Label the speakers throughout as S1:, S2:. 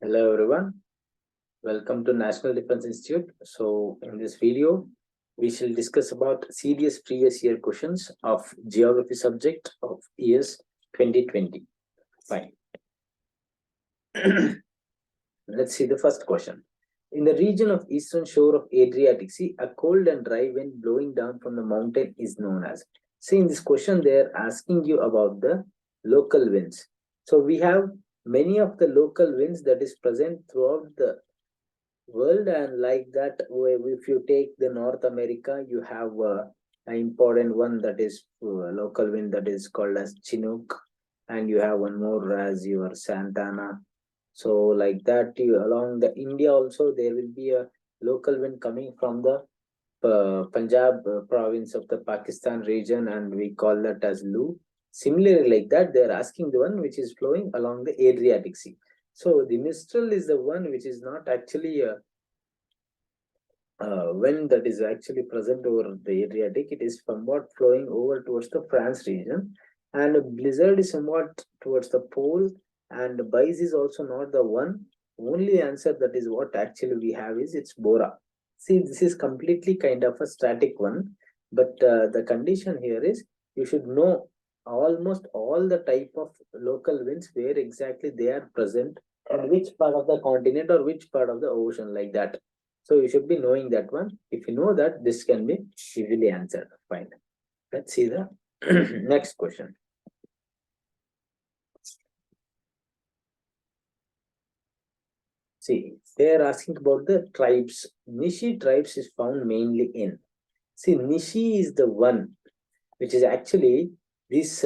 S1: Hello everyone, welcome to National Defense Institute. So in this video, we shall discuss about serious previous year questions of geography subject of years 2020. Fine. Let's see the first question. In the region of eastern shore of Adriatic Sea, a cold and dry wind blowing down from the mountain is known as. See, in this question, they are asking you about the local winds. So we have many of the local winds that is present throughout the world, and like that, if you take the North America, you have an important one that is local wind that is called as Chinook, and you have one more as your Santana. So like that, you along the India also there will be a local wind coming from the Punjab province of the Pakistan region, and we call that as Lu. Similarly, like that, they are asking the one which is flowing along the Adriatic Sea. So the Mistral is the one which is not actually a wind that is actually present over the Adriatic. It is somewhat flowing over towards the France region, and blizzard is somewhat towards the pole, and Bice is also not the one. Only answer that is what actually we have is it's Bora. See, this is completely kind of a static one, but the condition here is you should know almost all the type of local winds, where exactly they are present and which part of the continent or which part of the ocean, like that. So you should be knowing that one. If you know that, this can be easily answered. Fine. Let's see the next question. See, they are asking about the tribes. Nyishi tribes is found mainly in. See, Nyishi is the one which is actually this.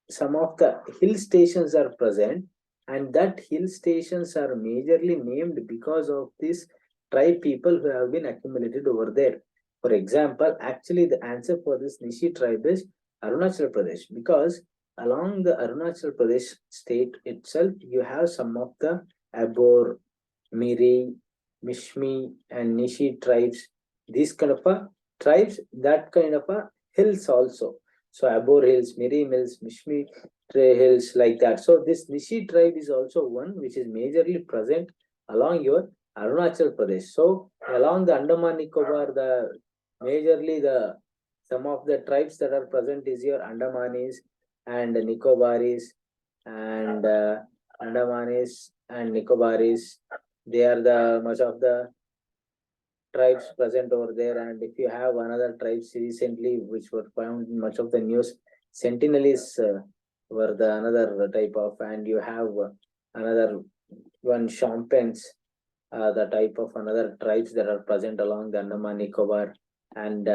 S1: Some of the hill stations are present, and that hill stations are majorly named because of this tribe people who have been accumulated over there. For example, actually the answer for this Nyishi tribe is Arunachal Pradesh, because along the Arunachal Pradesh state itself, you have some of the Abor, Miri, Mishmi, and Nyishi tribes. These kind of a tribes, that kind of a hills also. So Abor Hills, Miri Hills, Mishmi Hills, like that. So this Nyishi tribe is also one which is majorly present along your Arunachal Pradesh. So along the Andaman Nicobar, the majorly the some of the tribes that are present is your Andamanis and Nicobaris, and Andamanis and Nicobaris. They are the much of the tribes present over there. And if you have another tribes recently which were found in much of the news, Sentinelese were the another type of, and you have another one Champans, the type of another tribes that are present along the Andaman Nicobar, and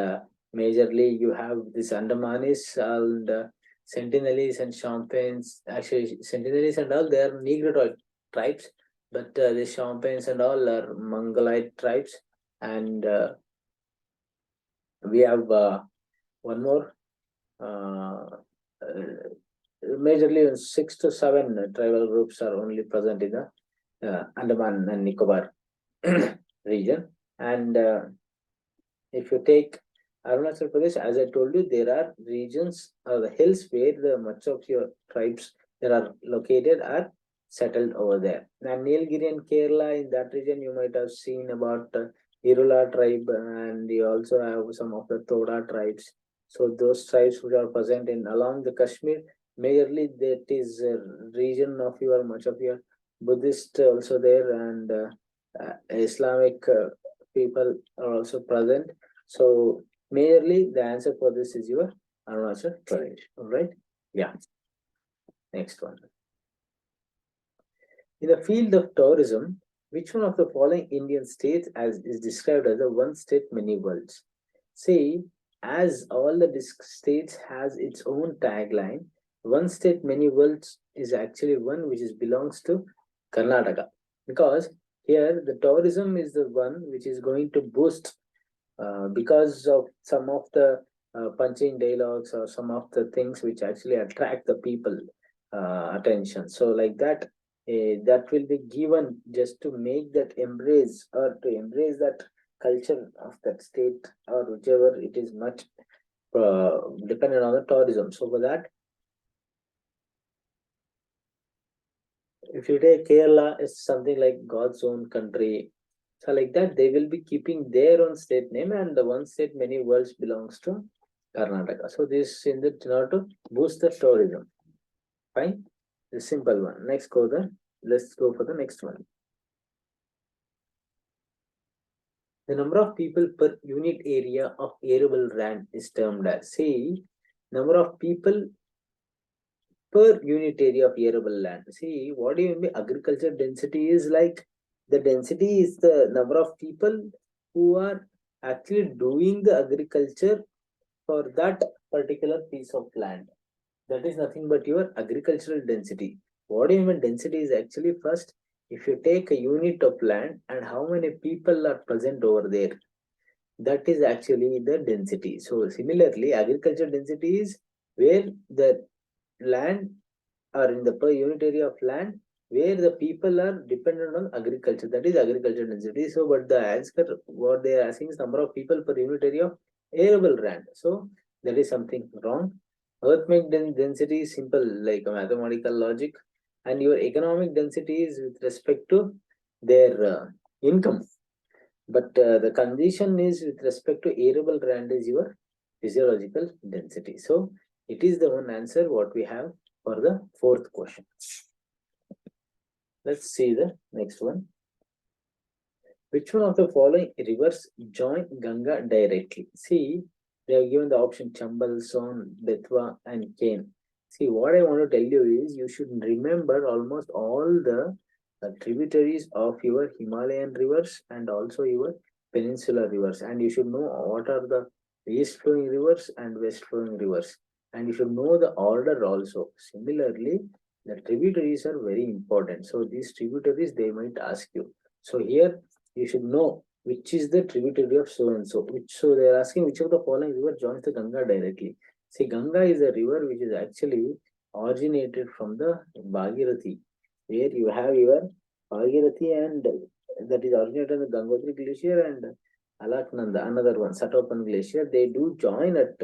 S1: majorly you have this Andamanis and Sentinelese and Champans. Actually, Sentinelese and all, they are Negroid tribes, but the Champans and all are Mongolite tribes. And we have one more, majorly 6 to 7 tribal groups are only present in the Andaman and Nicobar region. And if you take Arunachal Pradesh, as I told you, there are regions or the hills where the much of your tribes that are located are settled over there. And Nilgiri and Kerala, in that region, you might have seen about Irula tribe, and you also have some of the Toda tribes. So those tribes which are present in along the Kashmir, majorly that is a region of your much of your Buddhist also there, and Islamic people are also present. So majorly the answer for this is your Arunachal Pradesh. All right. Yeah. Next one. In the field of tourism, which one of the following Indian states as is described as a one state many worlds? See, as all the states has its own tagline, one state many worlds is actually one which is belongs to Karnataka, because here the tourism is the one which is going to boost because of some of the punching dialogues or some of the things which actually attract the people attention. So like that, that will be given just to make that embrace or to embrace that culture of that state or whichever it is much dependent on the tourism. So for that, If you take Kerala, it's something like God's own country. So like that, they will be keeping their own state name, and the one state many worlds belongs to Karnataka. So this in order to boost the tourism. Fine, the simple one. Next, let's go for the next one. The number of people per unit area of arable land is termed as. See, number of people per unit area of arable land. See, what do you mean by agriculture density is like the density is the number of people who are actually doing the agriculture for that particular piece of land. That is nothing but your agricultural density. What do you mean density is actually first, if you take a unit of land and how many people are present over there, that is actually the density. So similarly, agricultural density is where the land or in the per unit area of land where the people are dependent on agriculture. That is agricultural density. So, but the answer what they are asking is number of people per unit area of arable land. So that is something wrong. Earthquake density is simple like a mathematical logic, and your economic density is with respect to their income. But the condition is with respect to arable land is your physiological density. So it is the one answer what we have for the fourth question. Let's see the next one. Which one of the following rivers join Ganga directly? See, they have given the option Chambal, Son, Betwa, and Ken. See, what I want to tell you is you should remember almost all the tributaries of your Himalayan rivers and also your peninsular rivers. And you should know what are the east flowing rivers and west flowing rivers. And you should know the order also. Similarly, the tributaries are very important. So these tributaries, they might ask you. So here you should know which is the tributary of so and so. So they are asking which of the following river joins the Ganga directly. See, Ganga is a river which is actually originated from the Bhagirathi, where you have your Bhagirathi and that is originated in the Gangotri Glacier and Alaknanda, another one, Satopan Glacier. They do join at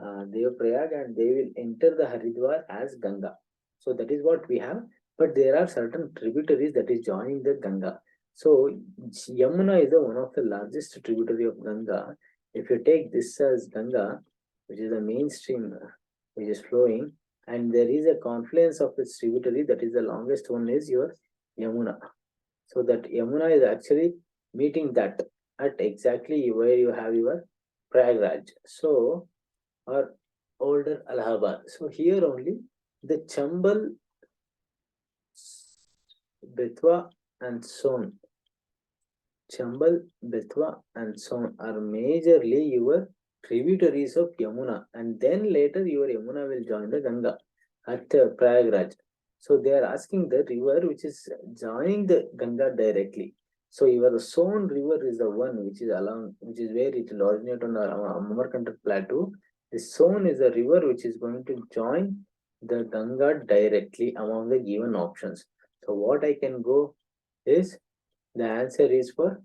S1: Devaprayag and they will enter the Haridwar as Ganga. So that is what we have. But there are certain tributaries that is joining the Ganga. So Yamuna is the one of the largest tributary of Ganga. If you take this as Ganga, which is the mainstream which is flowing, and there is a confluence of its tributary, that is the longest one is your Yamuna. So that Yamuna is actually meeting that at exactly where you have your Prayagraj. So, or older Allahabad. So here only the Chambal, Betwa and Son. Chambal, Betwa and Son are majorly your tributaries of Yamuna, and then later your Yamuna will join the Ganga at Prayagraj. So they are asking the river which is joining the Ganga directly. So your Son river is the one which is along, which is where it will originate on the Amarkantak plateau. The Son is a river which is going to join the Ganga directly among the given options. So what I can go is the answer is for,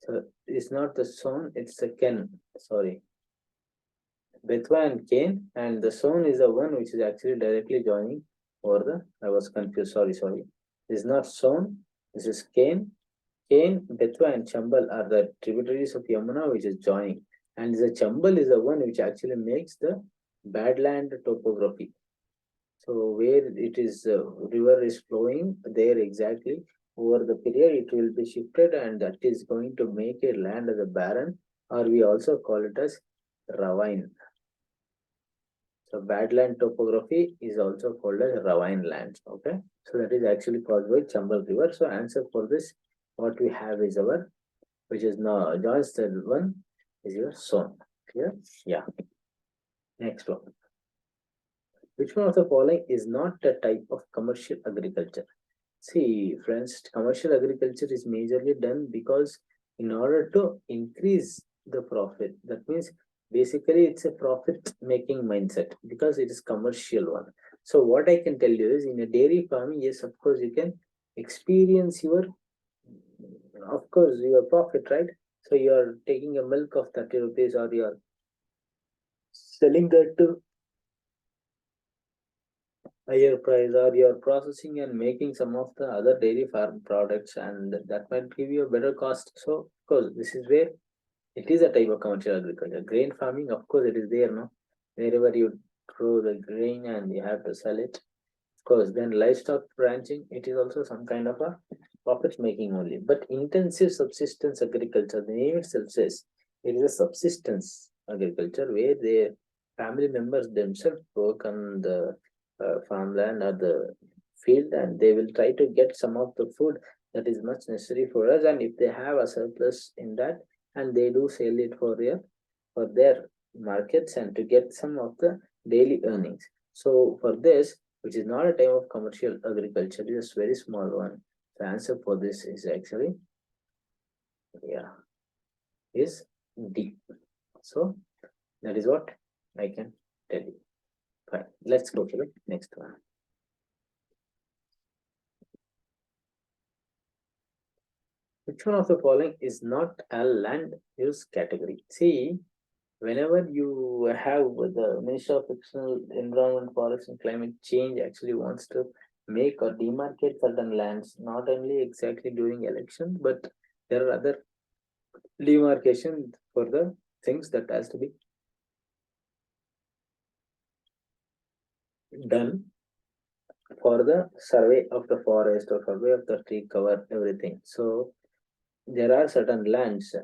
S1: so it's not the Son, it's the Ken. Sorry. Betwa and Cain, and the Son is the one which is actually directly joining over the, I was confused, sorry. This is not Son, this is Cain. Cain, Betwa and Chambal are the tributaries of Yamuna which is joining. And the Chambal is the one which actually makes the badland topography. So where it is, river is flowing, there exactly over the period it will be shifted, and that is going to make a land as a barren, or we also call it as ravine. So badland topography is also called as ravine lands. Okay, so that is actually caused by Chambal river. So answer for this, what we have is our, which is now joins the one is your Son. Clear? Yeah. Next one. Which one of the following is not a type of commercial agriculture? See, friends, commercial agriculture is majorly done because in order to increase the profit, that means basically it's a profit making mindset because it is commercial one. So what I can tell you is in a dairy farming, yes, of course, you can experience your, of course, your profit, right? So you are taking a milk of 30 rupees or you are selling that to higher price, or you're processing and making some of the other dairy farm products, and that might give you a better cost. So of course this is where it is a type of commercial agriculture. Grain farming, of course, it is there, no? Wherever you grow the grain and you have to sell it. Of course, then livestock ranching, it is also some kind of a profit making only. But intensive subsistence agriculture, the name itself says it is a subsistence agriculture where their family members themselves work on the farmland or the field, and they will try to get some of the food that is much necessary for us. And if they have a surplus in that, and they do sell it for their markets and to get some of the daily earnings. So for this, which is not a type of commercial agriculture, it is a very small one. The answer for this is actually, yeah, is D. So that is what I can tell you. Fine, let's go to the next one. Which one of the following is not a land use category? See, whenever you have the Ministry of External Environment, Forest and Climate Change actually wants to make or demarcate certain lands, not only exactly during election, but there are other demarcation for the things that has to be done for the survey of the forest or survey of the tree cover, everything. So there are certain lands.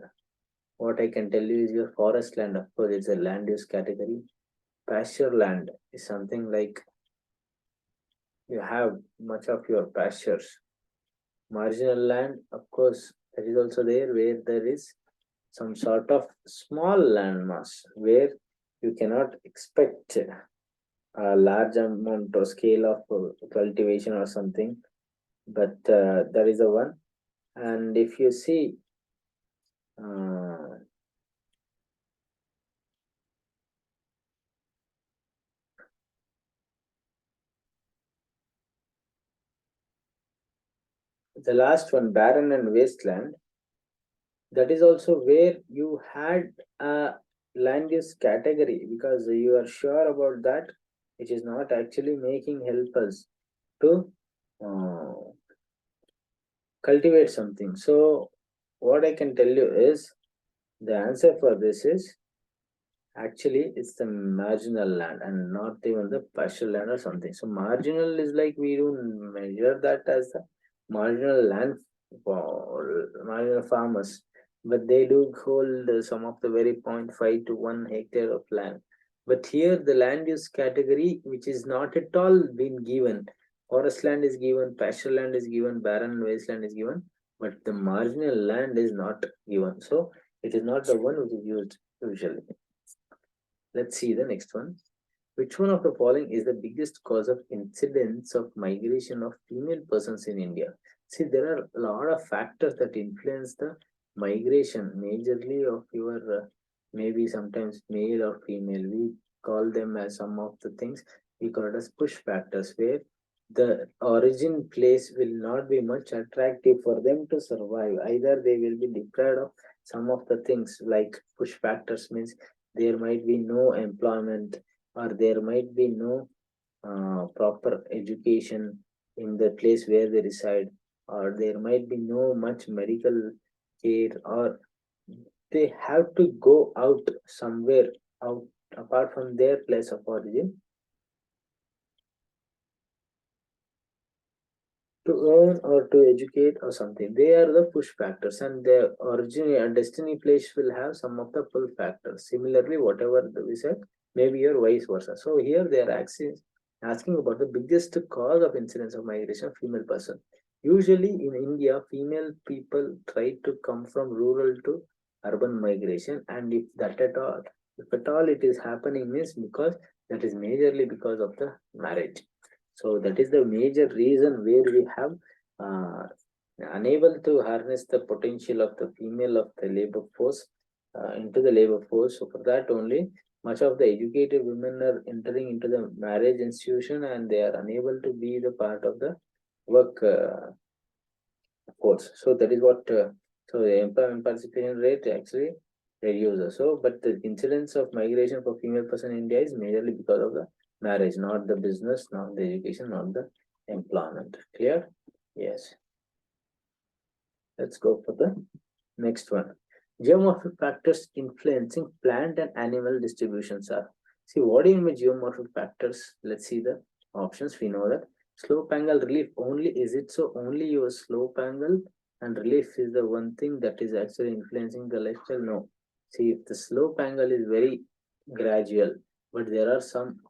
S1: What I can tell you is your forest land, of course, it's a land use category. Pasture land is something like you have much of your pastures. Marginal land, of course, that is also there where there is some sort of small land mass where you cannot expect a large amount or scale of cultivation or something, but that is the one. And if you see the last one, barren and wasteland, that is also where you had a land use category, because you are sure about that it is not actually making help us to uh, cultivate something. So what I can tell you is the answer for this is actually it's the marginal land and not even the partial land or something. So marginal is like we don't measure that as the marginal land for marginal farmers, but they do hold some of the very 0.5 to 1 hectare of land. But here the land use category, which is not at all been given. Forest land is given, pasture land is given, barren and wasteland is given, but the marginal land is not given. So it is not the one which is used usually. Let's see the next one. Which one of the following is the biggest cause of incidence of migration of female persons in India? See, there are a lot of factors that influence the migration, majorly of your maybe sometimes male or female. We call them as some of the things we call it as push factors, where the origin place will not be much attractive for them to survive. Either they will be deprived of some of the things, like push factors means there might be no employment, or there might be no proper education in the place where they reside, or there might be no much medical care, or they have to go out somewhere out apart from their place of origin to earn or to educate or something. They are the push factors, and their origin and destiny place will have some of the pull factors. Similarly, whatever we said, maybe your vice versa. So here they are asking about the biggest cause of incidence of migration of female person. Usually in India, female people try to come from rural to urban migration, and if at all it is happening, means because that is majorly because of the marriage. So that is the major reason where we have uh, unable to harness the potential of the female of the labor force into the labor force. So for that only, much of the educated women are entering into the marriage institution, and they are unable to be the part of the work force. So that is what. So the employment participation rate actually reduces. So, but the incidence of migration for female person in India is majorly because of the marriage, not the business, not the education, not the employment. Clear? Yes. Let's go for the next one. Geomorphic factors influencing plant and animal distributions are. See, what do you mean by geomorphic factors? Let's see the options. We know that slope angle relief only, is it so? Only your slope angle and relief is the one thing that is actually influencing the lifestyle? No. See, if the slope angle is very gradual, but there are some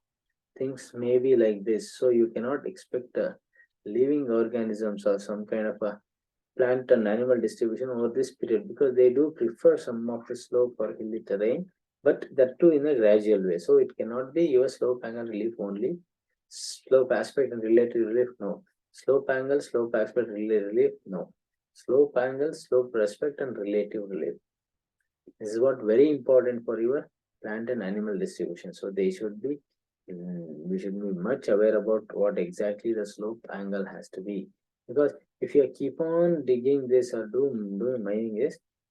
S1: things maybe like this, so you cannot expect living organisms or some kind of a plant and animal distribution over this period, because they do prefer some of the slope or hilly terrain, but that too in a gradual way. So it cannot be your slope angle relief only. Slope aspect and relative relief, no. Slope angle, slope aspect, relative relief, no. Slope angle, slope aspect and relative relief. This is what very important for your plant and animal distribution. So they should be, we should be much aware about what exactly the slope angle has to be. Because if you keep on digging this or doing mining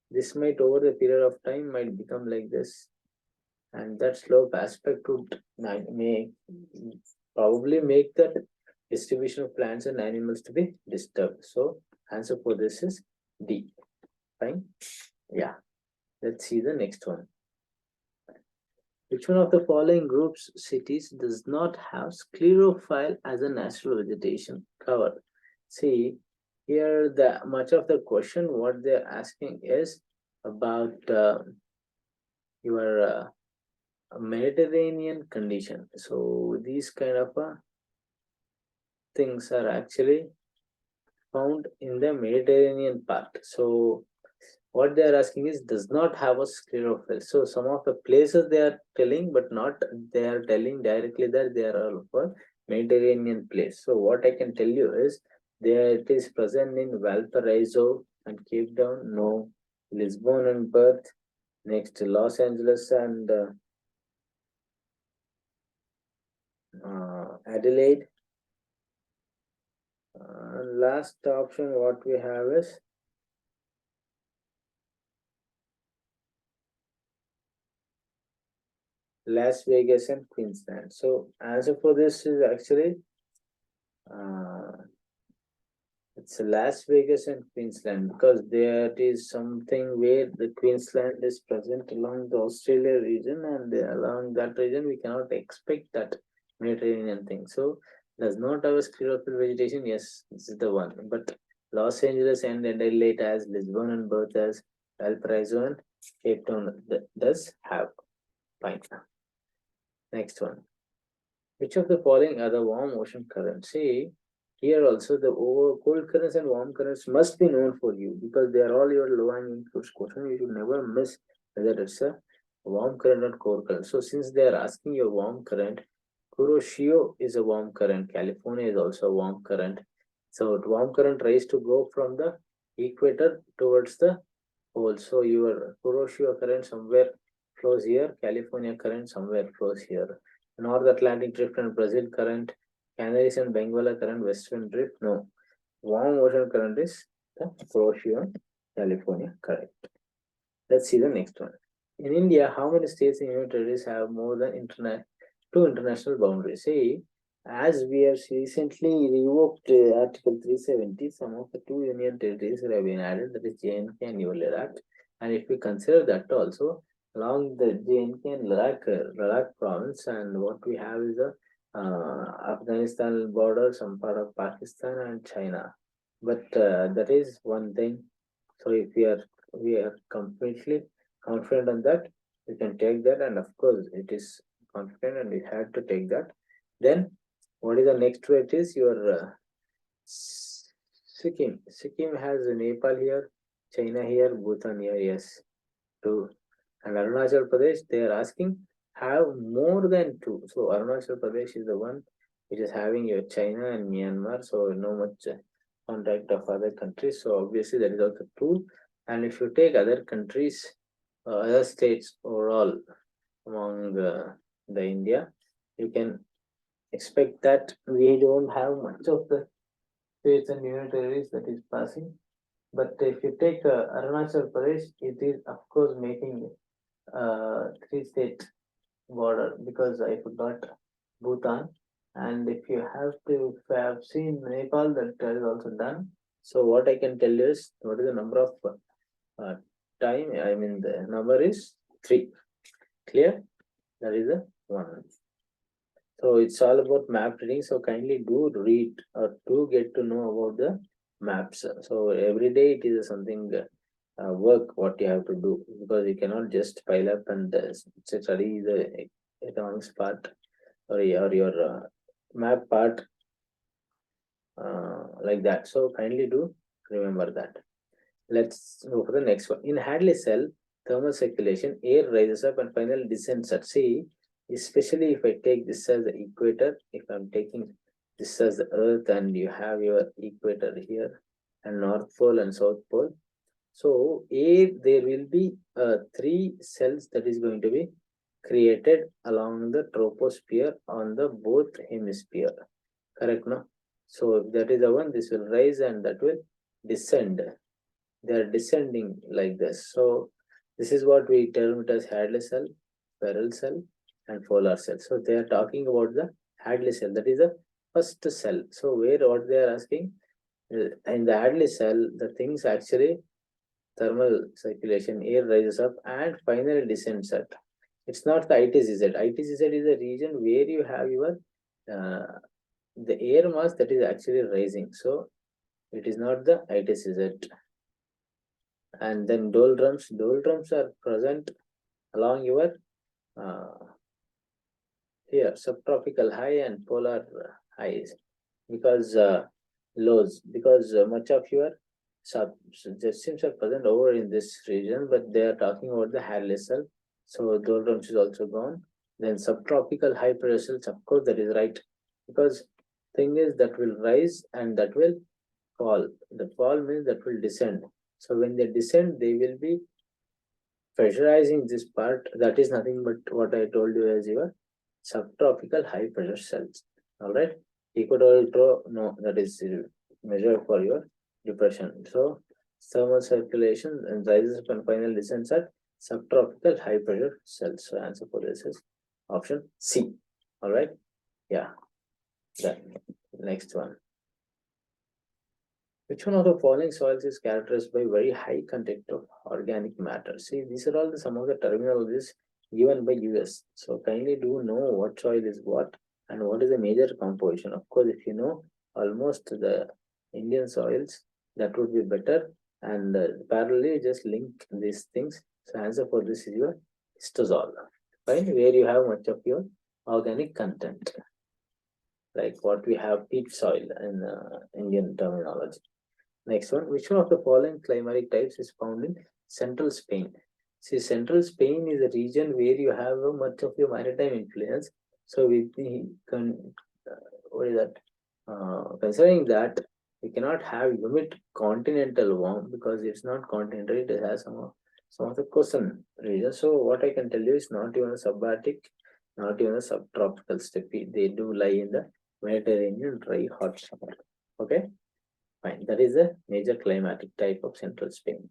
S1: this might over the period of time might become like this. And that slope aspect would probably make that distribution of plants and animals to be disturbed. So answer for this is D. Fine. Yeah. Let's see the next one. Which one of the following groups cities does not have sclerophyll as a natural vegetation cover? See, here the much of the question what they're asking is about your Mediterranean condition. So these kind of things are actually found in the Mediterranean part. So what they are asking is does not have a sclerophyll. So some of the places they are telling, but not they are telling directly that they are all for Mediterranean place. So what I can tell you is there it is present in Valparaiso and Cape Town, no. Lisbon and Perth, next Los Angeles and Adelaide. Last option what we have is Las Vegas and Queensland. So answer for this is actually it's Las Vegas and Queensland, because there is something where the Queensland is present along the Australia region, and along that region we cannot expect that Mediterranean thing. So does not have a sclerophyll vegetation. Yes, this is the one. But Los Angeles and Adelaide as Lisbon and Perth as Valparaiso and Cape Town does have. Fine. Next one. Which of the following are the warm ocean currents? See, here also the cold currents and warm currents must be known for you, because they are all your low hanging fruits question. You should never miss whether it's a warm current or cold current. So since they are asking your warm current, Kuroshio is a warm current. California is also a warm current. So warm current tries to go from the equator towards the pole. So your Kuroshio current somewhere flows here, California current somewhere flows here. North Atlantic drift and Brazil current, Canaries and Benguela current, western drift. No, warm ocean current is the Kuroshio, California current. Let's see the next one. In India, how many states and union territories have more than two international boundaries? See, as we have recently revoked Article 370, some of the two union territories have been added, that is JNK and Ladakh. And if we consider that also, along the JNK and Ladakh province, and what we have is the Afghanistan border, some part of Pakistan and China. But that is one thing. So if we are completely confident on that, we can take that, and of course it is confident and we have to take that. Then what is the next way? It is your Sikkim. Sikkim has Nepal here, China here, Bhutan here. Yes, two. And Arunachal Pradesh, they are asking have more than two. So Arunachal Pradesh is the one which is having your China and Myanmar. So no much contact of other countries. So obviously that is also two. And if you take other countries, other states overall among the India, you can expect that we don't have much of the states and union territories that is passing. But if you take Arunachal Pradesh, it is of course making three-state border, because I forgot Bhutan. And if you have seen Nepal, that is also done. So what I can tell you is, what is the number of time? I mean, the number is 3. Clear? That is the one. So it's all about map reading. So kindly do read or do get to know about the maps. So every day it is something work what you have to do, because you cannot just pile up and study the economics part or your map part like that. So kindly do remember that. Let's go for the next one. In Hadley cell, thermal circulation, air rises up and finally descends at sea. Especially if I take this as the equator, if I'm taking this as the earth and you have your equator here and North Pole and South Pole. So there will be 3 cells that is going to be created along the troposphere on the both hemisphere. Correct, no? So if that is the one, this will rise and that will descend. They are descending like this. So this is what we term it as Hadley cell, spiral cell, and polar cell. So they are talking about the Hadley cell. That is the first cell. So what they are asking, in the Hadley cell, the things actually thermal circulation, air rises up and finally descends at. It's not the ITCZ. ITCZ is a region where you have your the air mass that is actually rising. So it is not the ITCZ. And then doldrums are present along your here subtropical high and polar highs, because lows, because much of your systems are present over in this region, but they are talking about the Hadley cell. So doldrums is also gone. Then subtropical high pressure cells, of course, that is right, because thing is that will rise and that will fall. The fall means that will descend. So when they descend, they will be pressurizing this part. That is nothing but what I told you as your subtropical high pressure cells. All right. Equatorial no, that is measured for your depression. So thermal circulation and rises up and final descends at subtropical high pressure cells. So answer for this is option C. All right. Yeah. Then next one. Which one of the following soils is characterized by very high content of organic matter? See, these are all some of the terminologies given by US. So kindly do know what soil is what and what is the major composition. Of course, if you know almost the Indian soils, that would be better. And parallelly, just link these things. So answer for this is your histosol, right? Where you have much of your organic content, like what we have peat soil in Indian terminology. Next one, which one of the following climatic types is found in central Spain? See, central Spain is a region where you have much of your maritime influence. So with the what is that? Considering that we cannot have humid continental warm because it's not continental, it has some of the coastal regions. So what I can tell you is not even a subarctic, not even a subtropical steppe. They do lie in the Mediterranean dry hot summer. Okay. Fine. That is a major climatic type of central Spain.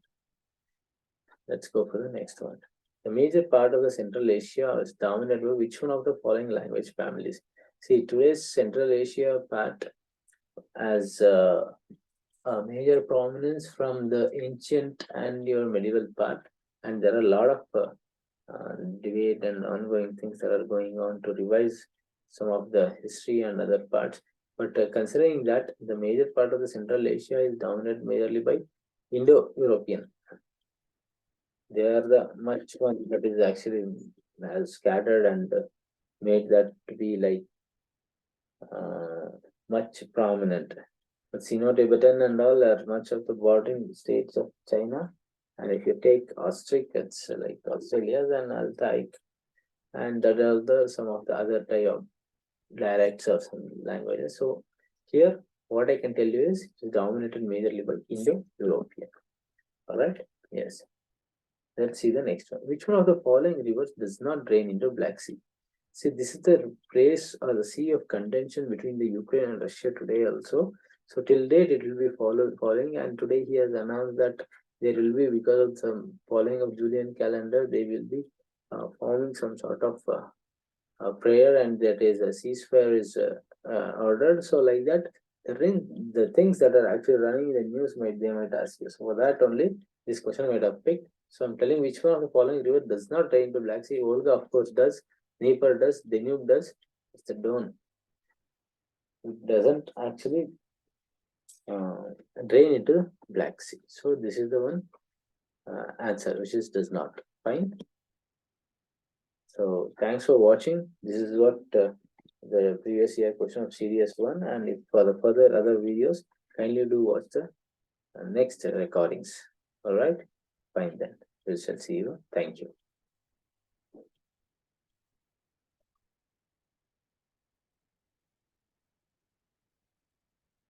S1: Let's go for the next one. The major part of the Central Asia is dominated by which one of the following language families? See, today's Central Asia part has a major prominence from the ancient and your medieval part, and there are a lot of debate and ongoing things that are going on to revise some of the history and other parts. But considering that the major part of the Central Asia is dominated majorly by Indo-European, they are the much one that is actually has scattered and made that to be like much prominent. But Sino-Tibetan and all are much of the bordering states of China. And if you take Austric, it's like Australia and Altai, and that are some of the other type of dialects or some languages. So here, what I can tell you is it is dominated majorly by Indo-European. All right. Yes. Let's see the next one. Which one of the following rivers does not drain into Black Sea? See, this is the place or the sea of contention between the Ukraine and Russia today also. So till date, it will be following. And today he has announced that there will be, because of some following of Julian calendar, they will be forming some sort of prayer and that is a ceasefire is ordered. So like that, the things that are actually running in the news they might ask you. So for that only, this question might have picked. So I'm telling which one of the following river does not drain into Black Sea. Volga, of course, does. Dnieper does. Danube does. It's the Don. It doesn't actually drain into Black Sea. So this is the one answer, which is does not. Fine. So thanks for watching. This is what the previous year question of series 1, and if for the further other videos, kindly do watch the next recordings. All right, fine then. We shall see you. Thank you.